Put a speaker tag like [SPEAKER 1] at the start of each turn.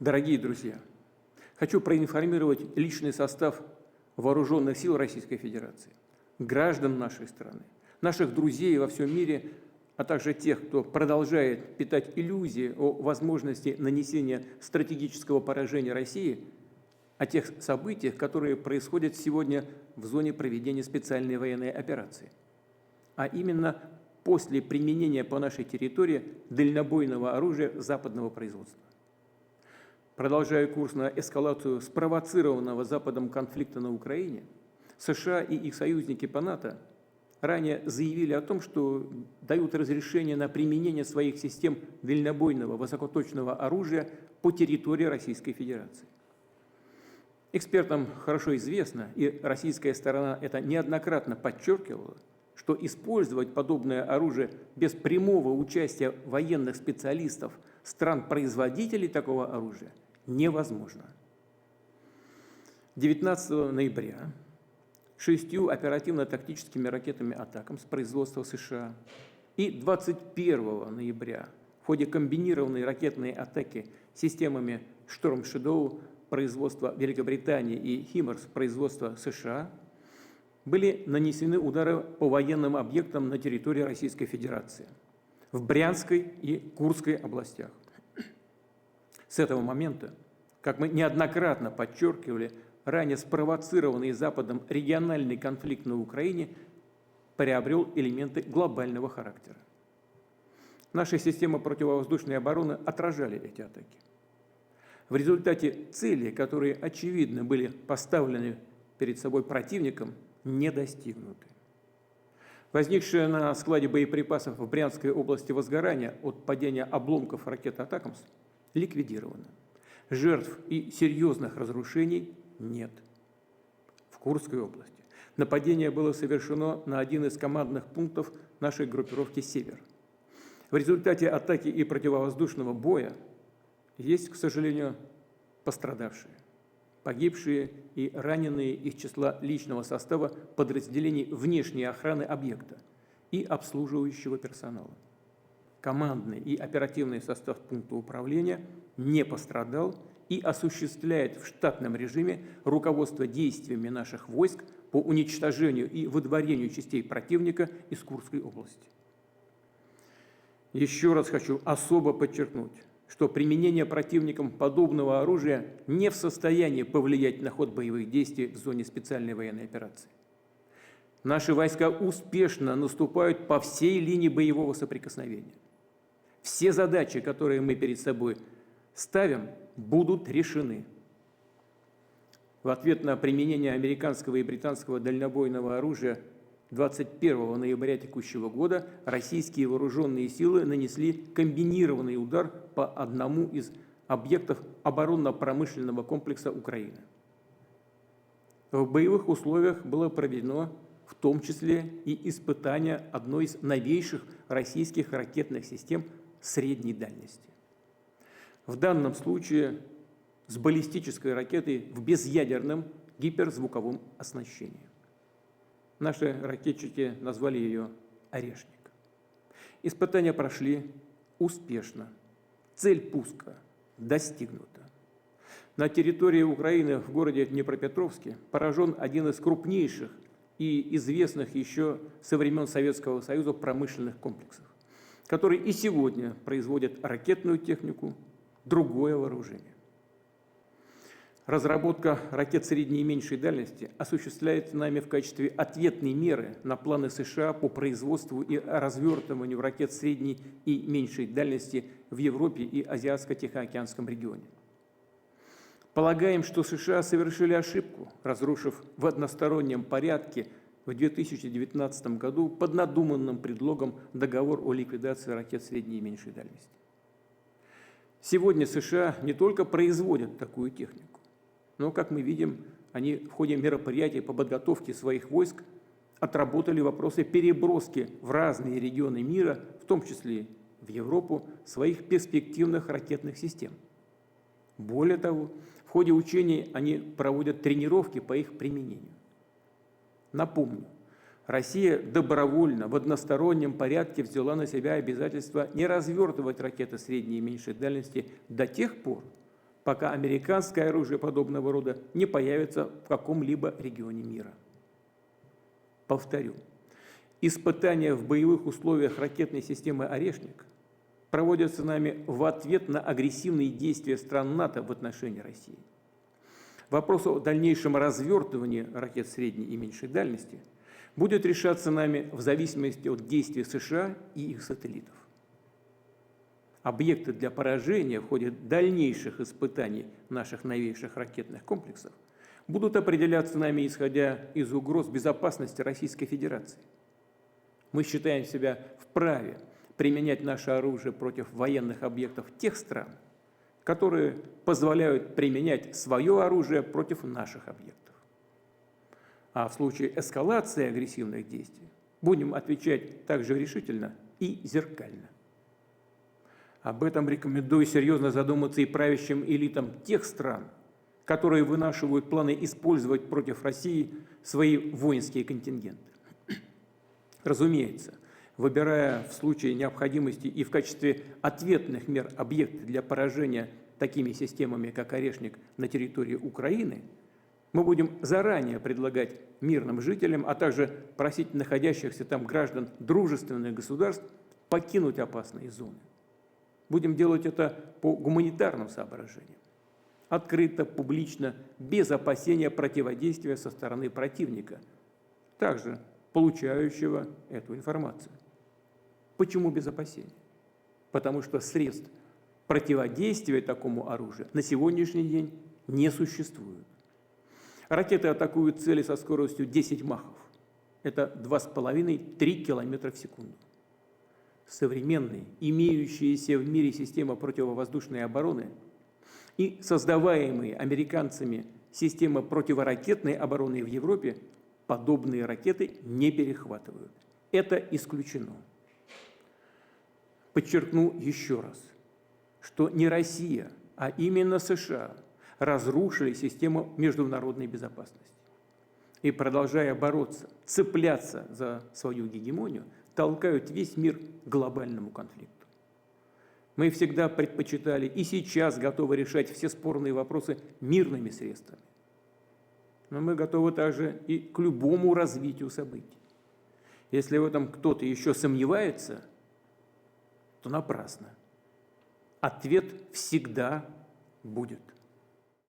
[SPEAKER 1] Дорогие друзья, хочу проинформировать личный состав Вооруженных сил Российской Федерации, граждан нашей страны, наших друзей во всем мире, а также тех, кто продолжает питать иллюзии о возможности нанесения стратегического поражения России, о тех событиях, которые происходят сегодня в зоне проведения специальной военной операции. А именно после применения по нашей территории дальнобойного оружия западного производства. Продолжая курс на эскалацию спровоцированного Западом конфликта на Украине, США и их союзники по НАТО ранее заявили о том, что дают разрешение на применение своих систем дальнобойного высокоточного оружия по территории Российской Федерации. Экспертам хорошо известно, и российская сторона это неоднократно подчеркивала, что использовать подобное оружие без прямого участия военных специалистов стран-производителей такого оружия невозможно. 19 ноября 6 оперативно-тактическими ракетами «Атакамс» производства США и 21 ноября в ходе комбинированной ракетной атаки системами «Шторм Шэдоу» производства Великобритании и «Химарс» производства США были нанесены удары по военным объектам на территории Российской Федерации в Брянской и Курской областях. С этого момента, как мы неоднократно подчеркивали, ранее спровоцированный Западом региональный конфликт на Украине приобрел элементы глобального характера. Наши системы противовоздушной обороны отражали эти атаки. В результате цели, которые очевидно были поставлены перед собой противником, не достигнуты. Возникшее на складе боеприпасов в Брянской области возгорание от падения обломков ракет «Атакамс» ликвидировано. Жертв и серьезных разрушений нет. В Курской области нападение было совершено на один из командных пунктов нашей группировки «Север». В результате атаки и противовоздушного боя есть, к сожалению, пострадавшие, погибшие и раненые из числа личного состава подразделений внешней охраны объекта и обслуживающего персонала. Командный и оперативный состав пункта управления не пострадал и осуществляет в штатном режиме руководство действиями наших войск по уничтожению и выдворению частей противника из Курской области. Еще раз хочу особо подчеркнуть, что применение противником подобного оружия не в состоянии повлиять на ход боевых действий в зоне специальной военной операции. Наши войска успешно наступают по всей линии боевого соприкосновения. Все задачи, которые мы перед собой ставим, будут решены. В ответ на применение американского и британского дальнобойного оружия 21 ноября текущего года российские вооруженные силы нанесли комбинированный удар по одному из объектов оборонно-промышленного комплекса Украины. В боевых условиях было проведено в том числе и испытание одной из новейших российских ракетных систем средней дальности. В данном случае с баллистической ракетой в безъядерном гиперзвуковом оснащении. Наши ракетчики назвали ее «Орешник». Испытания прошли успешно. Цель пуска достигнута. На территории Украины в городе Днепропетровске поражен один из крупнейших и известных еще со времен Советского Союза промышленных комплексов, который и сегодня производит ракетную технику, другое вооружение. Разработка ракет средней и меньшей дальности осуществляется нами в качестве ответной меры на планы США по производству и развертыванию ракет средней и меньшей дальности в Европе и Азиатско-Тихоокеанском регионе. Полагаем, что США совершили ошибку, разрушив в одностороннем порядке в 2019 году под надуманным предлогом договор о ликвидации ракет средней и меньшей дальности. Сегодня США не только производят такую технику, но, как мы видим, они в ходе мероприятий по подготовке своих войск отработали вопросы переброски в разные регионы мира, в том числе в Европу, своих перспективных ракетных систем. Более того, в ходе учений они проводят тренировки по их применению. Напомню, Россия добровольно в одностороннем порядке взяла на себя обязательство не развертывать ракеты средней и меньшей дальности до тех пор, пока американское оружие подобного рода не появится в каком-либо регионе мира. Повторю, испытания в боевых условиях ракетной системы «Орешник» проводятся нами в ответ на агрессивные действия стран НАТО в отношении России. Вопрос о дальнейшем развертывании ракет средней и меньшей дальности будет решаться нами в зависимости от действий США и их сателлитов. Объекты для поражения в ходе дальнейших испытаний наших новейших ракетных комплексов будут определяться нами, исходя из угроз безопасности Российской Федерации. Мы считаем себя вправе применять наше оружие против военных объектов тех стран, которые позволяют применять свое оружие против наших объектов. А в случае эскалации агрессивных действий будем отвечать также решительно и зеркально. Об этом рекомендую серьезно задуматься и правящим элитам тех стран, которые вынашивают планы использовать против России свои воинские контингенты. Разумеется, выбирая в случае необходимости и в качестве ответных мер объекты для поражения такими системами, как «Орешник», на территории Украины, мы будем заранее предлагать мирным жителям, а также просить находящихся там граждан дружественных государств покинуть опасные зоны. Будем делать это по гуманитарным соображениям. Открыто, публично, без опасения противодействия со стороны противника, также получающего эту информацию. Почему без опасения? Потому что средств противодействия такому оружию на сегодняшний день не существует. Ракеты атакуют цели со скоростью 10 махов. Это 2,5-3 км в секунду. Современные, имеющиеся в мире система противовоздушной обороны и создаваемые американцами система противоракетной обороны в Европе подобные ракеты не перехватывают. Это исключено. Подчеркну еще раз, что не Россия, а именно США разрушили систему международной безопасности. И, продолжая бороться, цепляться за свою гегемонию, толкают весь мир к глобальному конфликту. Мы всегда предпочитали и сейчас готовы решать все спорные вопросы мирными средствами. Но мы готовы также и к любому развитию событий. Если в этом кто-то еще сомневается, то напрасно. Ответ всегда будет.